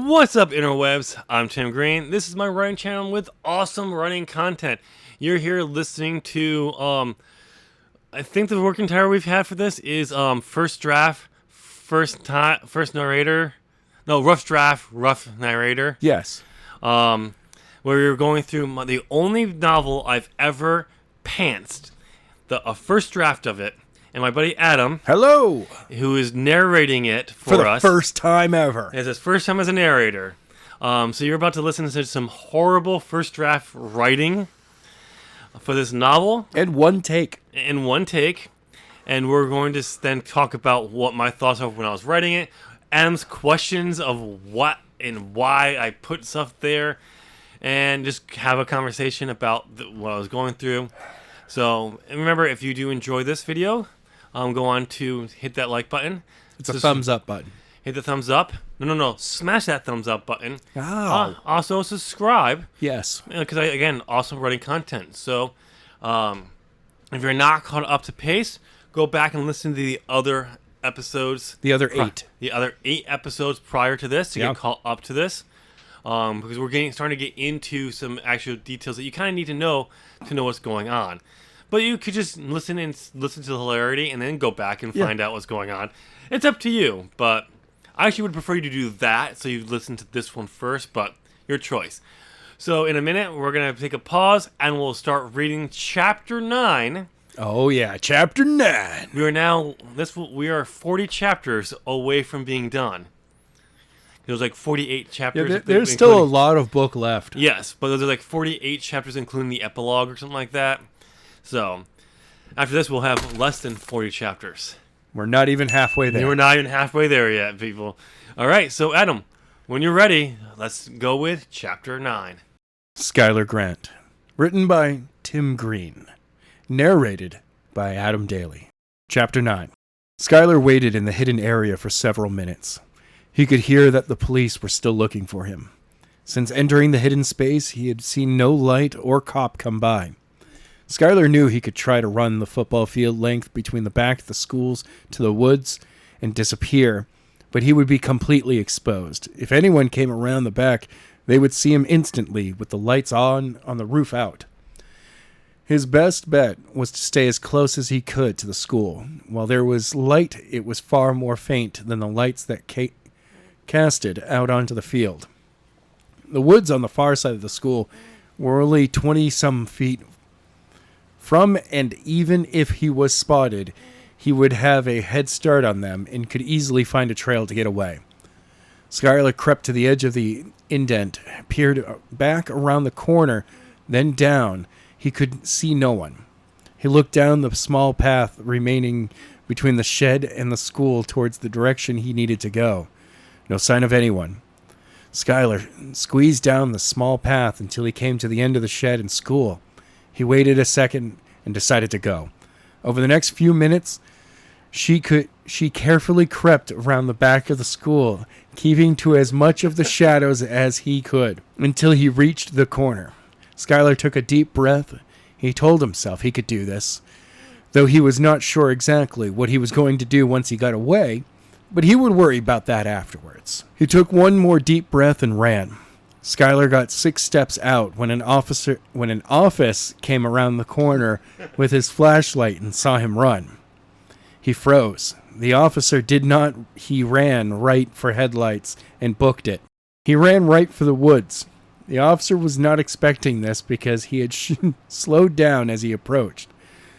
What's up, interwebs? I'm Tim Green. This is my writing channel with awesome writing content. You're here listening to, I think the working title we've had for this is first draft, first narrator. No, rough draft, rough narrator. Yes. Where you're going through the only novel I've ever pantsed, a first draft of it, and my buddy Adam, hello, who is narrating it for us. For the first time ever. It's his first time as a narrator. So you're about to listen to some horrible first draft writing for this novel. In one take. In one take. And we're going to then talk about what my thoughts are when I was writing it. Adam's questions of what and why I put stuff there. And just have a conversation about what I was going through. So remember, if you do enjoy this video, go on to hit that like button. It's a thumbs up button. Hit the thumbs up. No. Smash that thumbs up button. Oh. Also subscribe. Yes. Because, again, awesome writing content. So, if you're not caught up to pace, go back and listen to the other episodes. The other 8. The other 8 episodes prior to this to get caught up to this. Because we're starting to get into some actual details that you kind of need to know what's going on. But you could just listen to the hilarity and then go back and find out what's going on. It's up to you, but I actually would prefer you to do that, so you listen to this one first, but your choice. So in a minute, we're going to take a pause, and we'll start reading Chapter 9. Oh, yeah, Chapter 9. We are 40 chapters away from being done. There's like 48 chapters. Yeah, there's still a lot of book left. Yes, but there's like 48 chapters, including the epilogue or something like that. So, after this, we'll have less than 40 chapters. We're not even halfway there. We're not even halfway there yet, people. All right, so Adam, when you're ready, let's go with Chapter 9. Skyler Grant. Written by Tim Green. Narrated by Adam Daley. Chapter 9. Skyler waited in the hidden area for several minutes. He could hear that the police were still looking for him. Since entering the hidden space, he had seen no light or cop come by. Skyler knew he could try to run the football field length between the back of the schools to the woods and disappear, but he would be completely exposed. If anyone came around the back, they would see him instantly with the lights on the roof out. His best bet was to stay as close as he could to the school. While there was light, it was far more faint than the lights that casted out onto the field. The woods on the far side of the school were only 20-some feet from, and even if he was spotted, he would have a head start on them and could easily find a trail to get away. Skyler crept to the edge of the indent, peered back around the corner, then down. He could see no one. He looked down the small path remaining between the shed and the school towards the direction he needed to go. No sign of anyone. Skyler squeezed down the small path until he came to the end of the shed and school. He waited a second and decided to go. Over the next few minutes, she carefully crept around the back of the school, keeping to as much of the shadows as he could, until he reached the corner. Skyler took a deep breath. He told himself he could do this, though he was not sure exactly what he was going to do once he got away, but he would worry about that afterwards. He took one more deep breath and ran. Skyler got 6 steps out when an office came around the corner with his flashlight and saw him run. He froze. The officer did not. He ran right for headlights and booked it. He ran right for the woods. The officer was not expecting this because he had slowed down as he approached.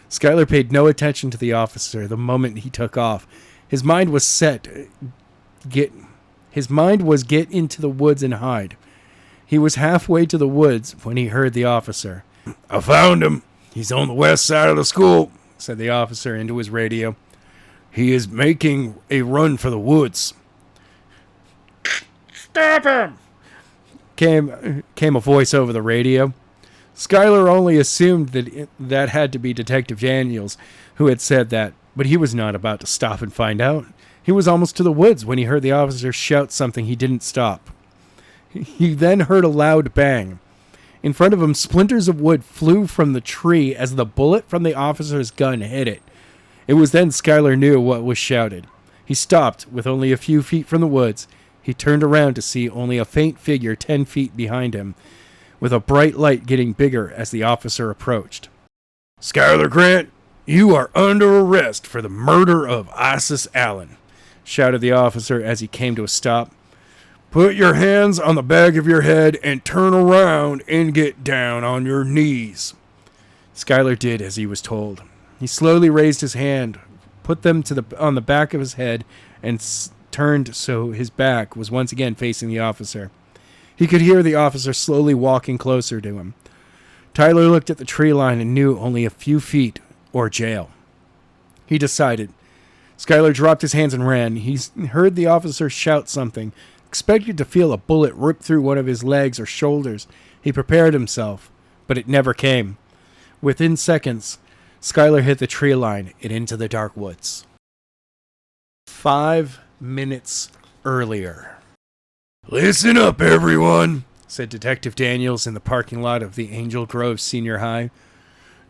Skyler paid no attention to the officer the moment he took off. His mind was set. Get into the woods and hide. He was halfway to the woods when he heard the officer. "I found him. He's on the west side of the school," said the officer into his radio. "He is making a run for the woods." "Stop him!" Came a voice over the radio. Skyler only assumed that had to be Detective Daniels who had said that, but he was not about to stop and find out. He was almost to the woods when he heard the officer shout something. He didn't stop. He then heard a loud bang. In front of him, splinters of wood flew from the tree as the bullet from the officer's gun hit it. It was then Skyler knew what was shouted. He stopped with only a few feet from the woods. He turned around to see only a faint figure 10 feet behind him, with a bright light getting bigger as the officer approached. "Skyler Grant, you are under arrest for the murder of Isis Allen," shouted the officer as he came to a stop. "Put your hands on the back of your head and turn around and get down on your knees." Skyler did as he was told. He slowly raised his hand, put them on the back of his head, and turned so his back was once again facing the officer. He could hear the officer slowly walking closer to him. Tyler looked at the tree line and knew only a few feet or jail. He decided. Skyler dropped his hands and ran. He heard the officer shout something, expected to feel a bullet rip through one of his legs or shoulders. He prepared himself, but it never came. Within seconds, Skyler hit the tree line and into the dark woods. 5 minutes earlier. "Listen up, everyone," said Detective Daniels in the parking lot of the Angel Grove Senior High.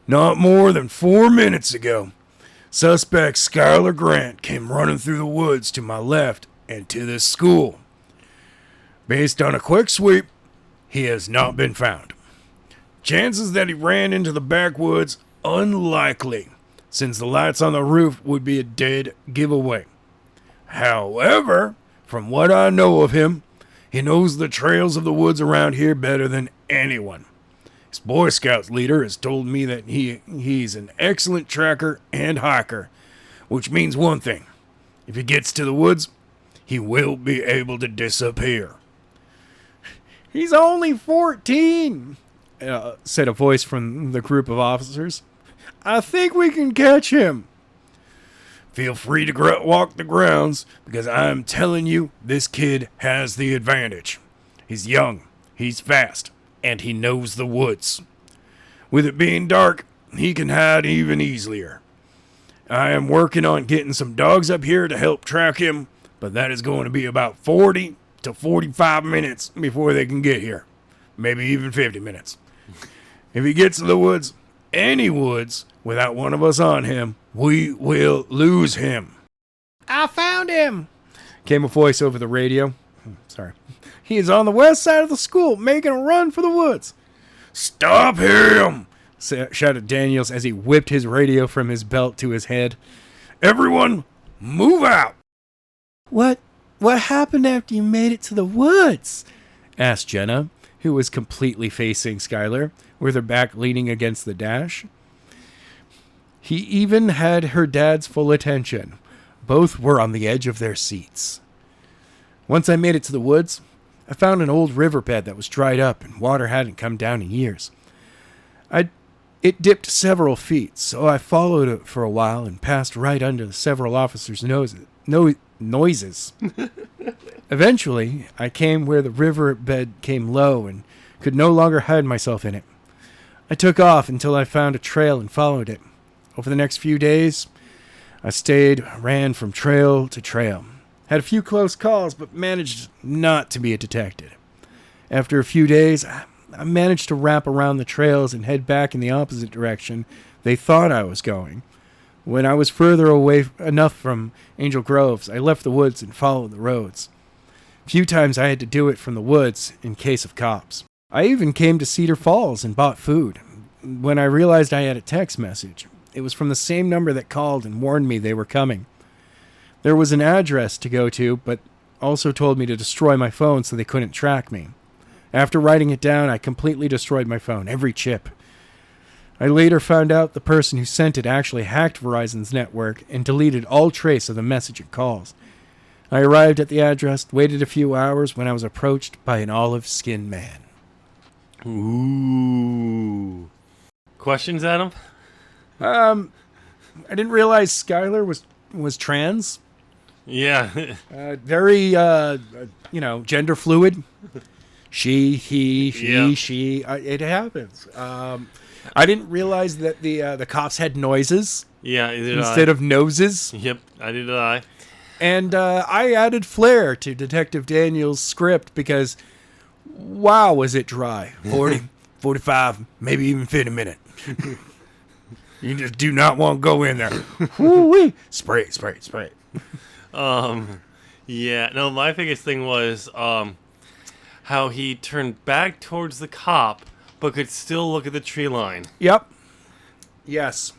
"Not more than 4 minutes ago, suspect Skyler Grant came running through the woods to my left and to this school. Based on a quick sweep, he has not been found. Chances that he ran into the backwoods, unlikely, since the lights on the roof would be a dead giveaway. However, from what I know of him, he knows the trails of the woods around here better than anyone. His Boy Scouts leader has told me that he's an excellent tracker and hiker, which means one thing. If he gets to the woods, he will be able to disappear." "He's only 14, said a voice from the group of officers. "I think we can catch him." "Feel free to walk the grounds, because I'm telling you, this kid has the advantage. He's young, he's fast, and he knows the woods. With it being dark, he can hide even easier. I am working on getting some dogs up here to help track him, but that is going to be about 40 to 45 minutes before they can get here. Maybe even 50 minutes. If he gets to the woods, any woods, without one of us on him, we will lose him." "I found him," came a voice over the radio. Sorry. "He is on the west side of the school, making a run for the woods." "Stop him!" shouted Daniels as he whipped his radio from his belt to his head. "Everyone, move out!" What happened after you made it to the woods?" asked Jenna, who was completely facing Skyler, with her back leaning against the dash. He even had her dad's full attention. Both were on the edge of their seats. "Once I made it to the woods, I found an old riverbed that was dried up and water hadn't come down in years. It dipped several feet, so I followed it for a while and passed right under several officers' noises. Eventually, I came where the riverbed came low and could no longer hide myself in it. I took off until I found a trail and followed it. Over the next few days, I ran from trail to trail. Had a few close calls, but managed not to be detected. After a few days, I managed to wrap around the trails and head back in the opposite direction they thought I was going. When I was further away enough from Angel Groves, I left the woods and followed the roads. A few times I had to do it from the woods in case of cops. I even came to Cedar Falls and bought food. When I realized I had a text message, it was from the same number that called and warned me they were coming. There was an address to go to, but also told me to destroy my phone so they couldn't track me. After writing it down, I completely destroyed my phone, every chip. I later found out the person who sent it actually hacked Verizon's network and deleted all trace of the message and calls. I arrived at the address, waited a few hours when I was approached by an olive-skinned man. Ooh. Questions, Adam? I didn't realize Skyler was trans. Yeah. Very, gender fluid. She, he, she. It happens. I didn't realize that the cops had noises. Yeah, instead of noses. Yep, I did. And I added flair to Detective Daniels' script because, wow, was it dry. 40, 45, maybe even 50 minutes. You just do not want to go in there. Woo-wee. Spray. Yeah, no, my biggest thing was how he turned back towards the cop, but could still look at the tree line. Yep. Yes.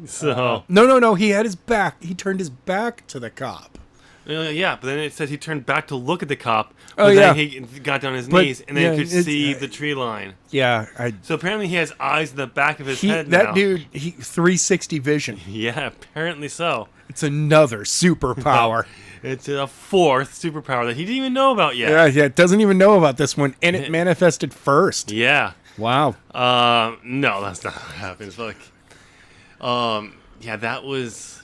So No. He had his back. He turned his back to the cop. yeah, but then it says he turned back to look at the cop. Oh, But yeah. then he got down on his But, knees and then yeah, could see the tree line. Yeah. So apparently he has eyes in the back of his head now. That dude, 360 vision. Yeah, apparently so. It's another superpower. It's a fourth superpower that he didn't even know about yet. Yeah. It doesn't even know about this one, and it manifested first. Yeah. Wow. No, that's not what happens. But yeah, that was.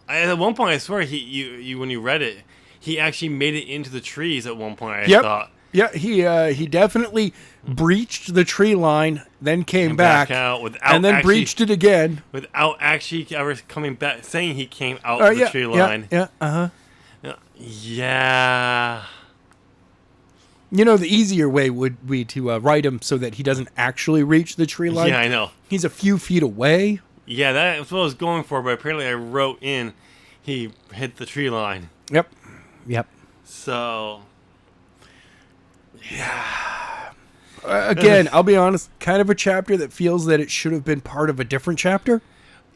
At one point, I swear, you when you read it, he actually made it into the trees at one point. I thought. Yeah, he definitely breached the tree line, then came back out without and then actually, breached it again. without actually ever coming back, saying he came out of the tree line. Yeah. Yeah. You know, the easier way would be to write him so that he doesn't actually reach the tree line. Yeah, I know. He's a few feet away. Yeah, that's what I was going for, but apparently I wrote in he hit the tree line. Yep. So, yeah. Again, I'll be honest, kind of a chapter that feels that it should have been part of a different chapter.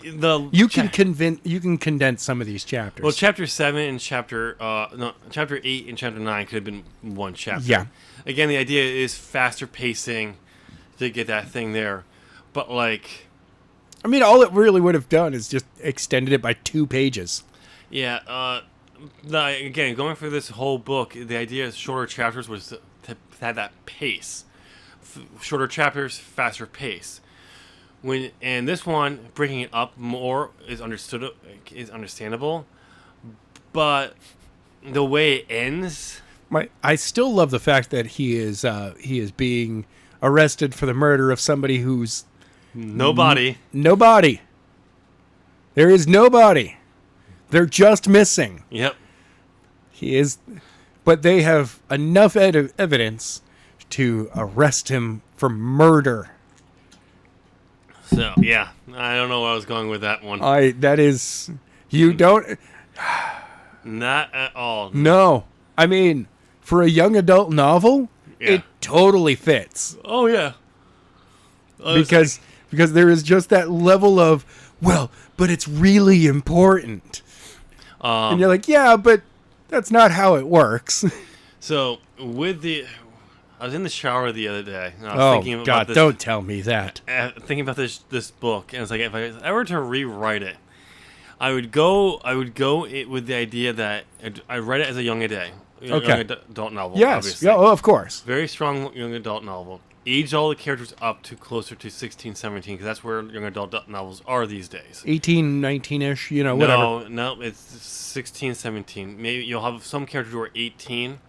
You can condense some of these chapters. Well, chapter 7 and chapter 8 and chapter 9 could have been one chapter. Yeah. Again, the idea is faster pacing to get that thing there. But like, I mean, all it really would have done is just extended it by 2 pages. yeah, again, going through this whole book, the idea of shorter chapters was to have that pace. Shorter chapters, faster pace. And this one, breaking it up more is understandable, but the way it ends, I still love the fact that he is being arrested for the murder of somebody who's nobody. Nobody. There is nobody. They're just missing. Yep. He is, but they have enough evidence to arrest him for murder. So yeah, I don't know where I was going with that one. You don't. Not at all. No, I mean, for a young adult novel, it totally fits. Oh yeah. Because there is just that level of, well, but it's really important. And you're like, yeah, but that's not how it works. So I was in the shower the other day. And I was thinking God, about this, don't tell me that. Thinking about this book, and it's like if I were to rewrite it, I would go with the idea that I read it as a young adult novel. Yes, obviously. yeah, of course. Very strong young adult novel. Age all the characters up to closer to 16, 17, because that's where young adult novels are these days. 18, 19-ish, whatever. No, it's 16, 17. Maybe you'll have some characters who are 18,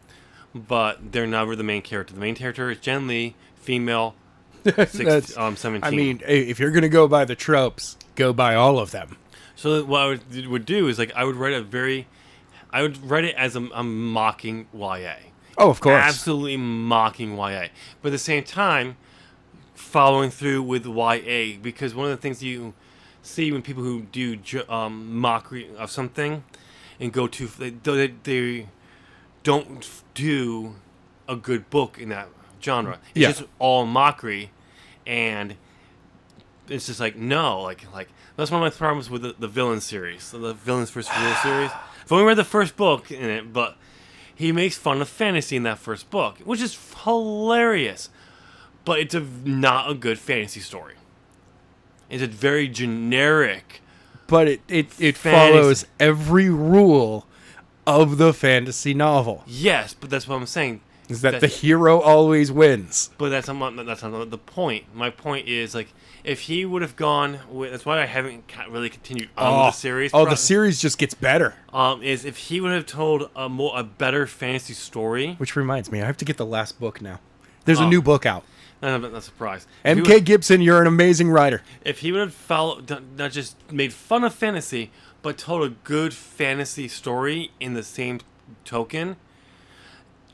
but they're never the main character. The main character is generally female, 17. I mean, if you're going to go by the tropes, go by all of them. So what I would do is I would write it as a mocking YA. Oh, of course. Absolutely mocking YA. But at the same time, following through with YA, because one of the things you see when people who do mockery of something and they don't do a good book in that genre. It's just all mockery, and it's just like, no, like that's one of my problems with the villain series, the Villains vs. Real series. I've only read the first book in it, but he makes fun of fantasy in that first book, which is hilarious. But it's not a good fantasy story. It's a very generic. But it follows every rule of the fantasy novel. Yes, but that's what I'm saying. Is that the hero always wins. But that's not the point. My point is, if he would have gone with... That's why I haven't really continued on with the series. The series just gets better. Is if he would have told a better fantasy story... Which reminds me, I have to get the last book now. There's a new book out. I'm not surprised. M.K. Gibson, you're an amazing writer. If he would have not just made fun of fantasy, but told a good fantasy story in the same token...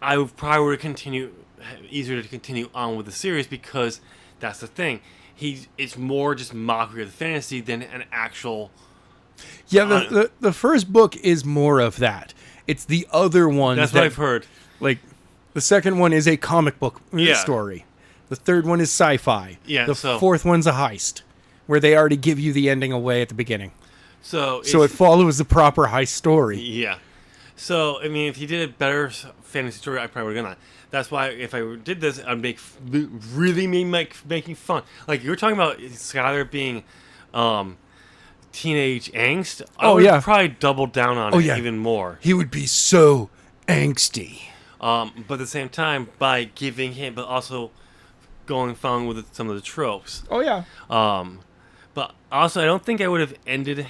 I would probably easier to continue on with the series, because that's the thing. It's more just mockery of the fantasy than an actual Yeah, the first book is more of that. It's the other ones. That's what I've heard. Like, the second one is a comic book story. The third one is sci-fi. Yeah, the fourth one's a heist, where they already give you the ending away at the beginning. So it follows the proper heist story. Yeah. So, I mean, if you did a better fantasy story, I probably would have done that. That's why if I did this, I'd making fun. Like, you were talking about Skyler being teenage angst. I would probably double down on it even more. He would be so angsty. But at the same time, by giving him, but also going fun with some of the tropes. Oh, yeah. But also, I don't think I would have ended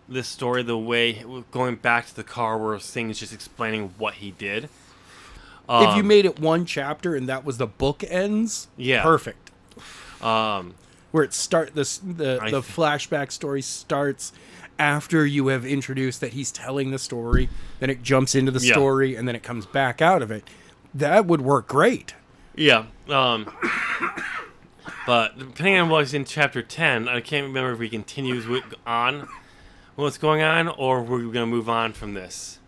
this story the way, going back to the car where things just explaining what he did. If you made it one chapter and that was the book ends, perfect. Where it the flashback story starts after you have introduced that he's telling the story, then it jumps into the story, and then it comes back out of it. That would work great. Yeah. But depending on what's in chapter 10, I can't remember if we continue on what's going on, or we're going to move on from this.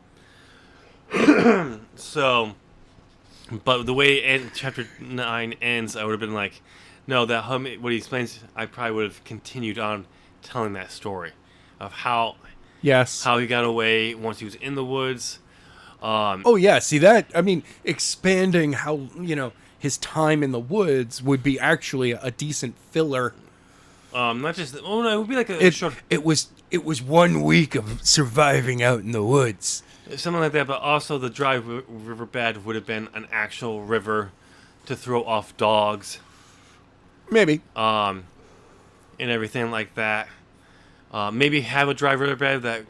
So, but the way chapter 9 ends, I would have been like, no, what he explains, I probably would have continued on telling that story of how he got away once he was in the woods. See that? I mean, expanding how, his time in the woods would be actually a decent filler. Not just, it would be like a short. It was 1 week of surviving out in the woods. Something like that, but also the dry riverbed would have been an actual river to throw off dogs. Maybe. And everything like that. Maybe have a dry riverbed that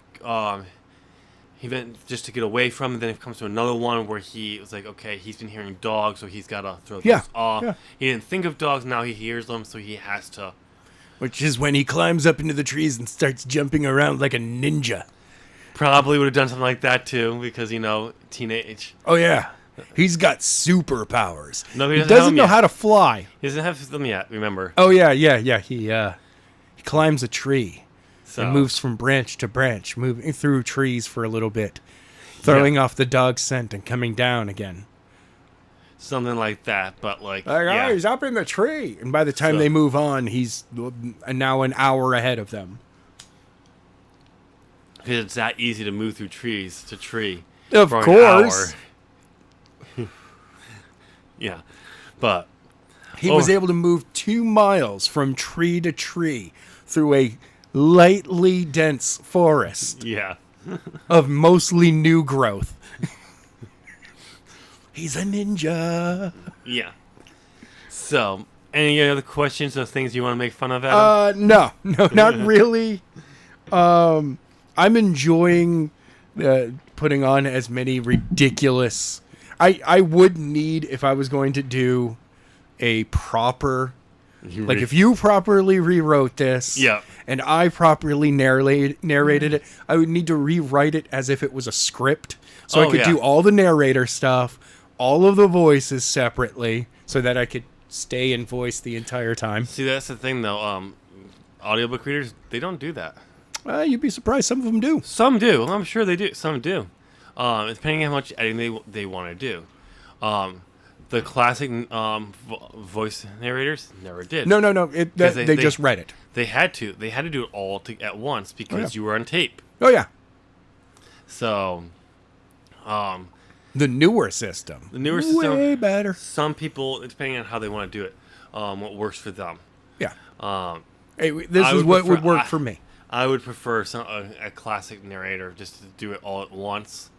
he went just to get away from, and then it comes to another one where he was like, okay, he's been hearing dogs, so he's got to throw those off. Yeah. He didn't think of dogs, now he hears them, so he has to. Which is when he climbs up into the trees and starts jumping around like a ninja. Probably would have done something like that too, because, teenage. Oh, yeah. He's got superpowers. No, he doesn't know how to fly. He doesn't have them yet, remember. Oh, yeah. He climbs a tree and moves from branch to branch, moving through trees for a little bit, throwing off the dog scent and coming down again. Something like that, but he's up in the tree. And by the time they move on, he's now an hour ahead of them. Because it's that easy to move through trees to tree. Of course. Yeah. But he was able to move 2 miles from tree to tree through a lightly dense forest. Yeah. Of mostly new growth. He's a ninja. Yeah. So, any other questions or things you want to make fun of, Adam? No, not really. I'm enjoying putting on as many ridiculous. I would need, if I was going to do a proper, if you properly rewrote this, and I properly narrated it, I would need to rewrite it as if it was a script, so I could do all the narrator stuff, all of the voices separately, so that I could stay in voice the entire time. See, that's the thing, though. Audiobook readers, they don't do that. You'd be surprised. Some of them do. Some do. I'm sure they do. Some do. Depending on how much editing they want to do. The classic voice narrators never did. No. They just read it. They had to. They had to do it all at once because you were on tape. Oh, yeah. So, the newer system. Way better. Some people, depending on how they want to do it, what works for them. Yeah. This is what would work for me. I would prefer a classic narrator just to do it all at once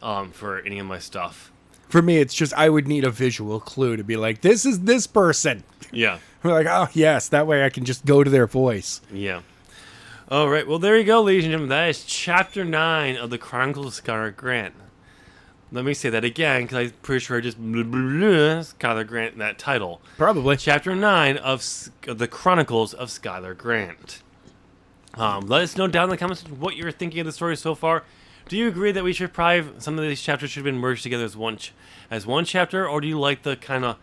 for any of my stuff. For me, it's just I would need a visual clue to be like, this is this person. Yeah. We're like, oh, yes, that way I can just go to their voice. Yeah. All right, well, there you go, ladies and gentlemen. That is Chapter 9 of the Chronicles of Skyler Grant. Let me say that again, because I'm pretty sure I just Skyler Grant in that title. Probably. Chapter 9 of the Chronicles of Skyler Grant. Let us know down in the comments what you're thinking of the story so far. Do you agree that we should probably, some of these chapters should have been merged together as one chapter, or do you like the kind of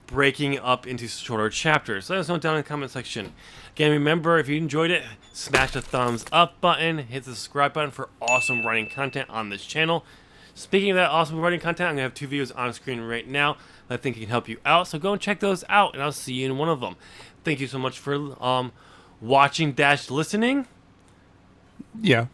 breaking up into shorter chapters. Let us know down in the comment section. Again, remember, if you enjoyed it, smash the thumbs up button, hit the subscribe button for awesome writing content on this channel. Speaking of that awesome writing content, I'm going to have 2 videos on screen right now that I think can help you out. So go and check those out, and I'll see you in one of them. Thank you so much for watching / listening. Yeah.